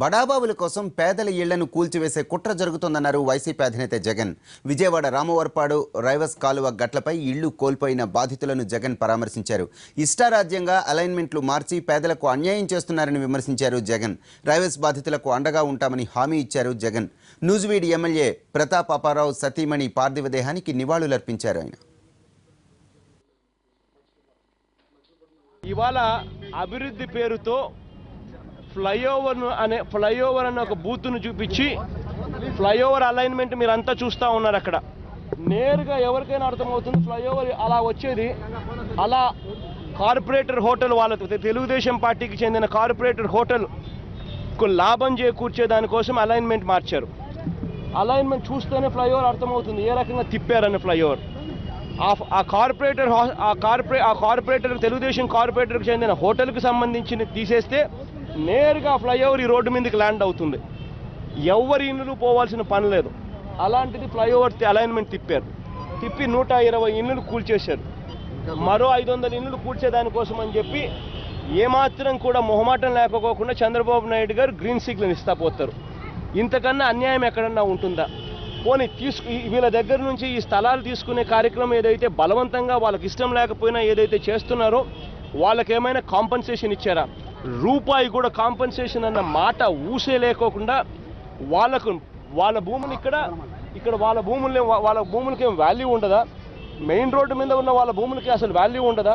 బడాబాబుల కోసం పేదల ఇళ్లను కూల్చివేసే కుట్ర జరుగుతోందన్నారు వైసీపీ అధినేత జగన్. విజయవాడ రామవరపాడు రైవస్ కాలువ గట్లపై ఇళ్లు కోల్పోయిన బాధితులను జగన్ పరామర్శించారు. ఇష్టారాజ్యంగా అలైన్మెంట్లు మార్చి పేదలకు అన్యాయం చేస్తున్నారని విమర్శించారు జగన్. రైవస్ బాధితులకు అండగా ఉంటామని హామీ ఇచ్చారు జగన్. నూజివీడు ఎమ్మెల్యే ప్రతాప్ అప్పారావు సతీమణి పార్థివ దేహానికి నివాళులర్పించారు ఆయన. ఇవాళ అభివృద్ధి పేరుతో ఫ్లైఓవర్ అనే ఒక బూత్ను చూపించి ఫ్లైఓవర్ అలైన్మెంట్ మీరు అంతా చూస్తూ ఉన్నారు. అక్కడ నేరుగా ఎవరికైనా అర్థమవుతుంది ఫ్లైఓవర్ అలా వచ్చేది. అలా కార్పొరేటర్ హోటల్ వాళ్ళతో తెలుగుదేశం పార్టీకి చెందిన కార్పొరేటర్ హోటల్కు లాభం చేకూర్చే దానికోసం అలైన్మెంట్ మార్చారు. అలైన్మెంట్ చూస్తేనే ఫ్లైఓవర్ అర్థమవుతుంది ఏ రకంగా తిప్పారని. ఫ్లైఓవర్ ఆ కార్పొరేటర్ తెలుగుదేశం కార్పొరేటర్కి చెందిన హోటల్కి సంబంధించి తీసేస్తే నేరుగా ఫ్లైఓవర్ ఈ రోడ్డు మీదకి ల్యాండ్ అవుతుంది. ఎవరి ఇళ్ళు పోవాల్సిన పని లేదు. అలాంటిది ఫ్లైఓవర్ అలైన్మెంట్ తిప్పి 120 ఇళ్ళు కూల్చేశారు. మరో 500 ఇళ్ళు కూల్చేదానికోసం అని చెప్పి ఏమాత్రం కూడా మొహమాటం లేకపోకుండా చంద్రబాబు నాయుడు గారు గ్రీన్ సిగ్నల్ ఇస్తా పోతారు. ఇంతకన్నా అన్యాయం ఎక్కడన్నా ఉంటుందా? పోనీ వీళ్ళ దగ్గర నుంచి ఈ స్థలాలు తీసుకునే కార్యక్రమం ఏదైతే బలవంతంగా వాళ్ళకి ఇష్టం లేకపోయినా ఏదైతే చేస్తున్నారో వాళ్ళకి ఏమైనా కాంపన్సేషన్ ఇచ్చారా? రూపాయి కూడా కాంపన్సేషన్ అన్న మాట ఊసే లేకోకుండా వాళ్ళ భూములు ఇక్కడ వాళ్ళ భూములకి ఏం వాల్యూ ఉండదా? మెయిన్ రోడ్డు మీద ఉన్న వాళ్ళ భూములకి అసలు వాల్యూ ఉండదా?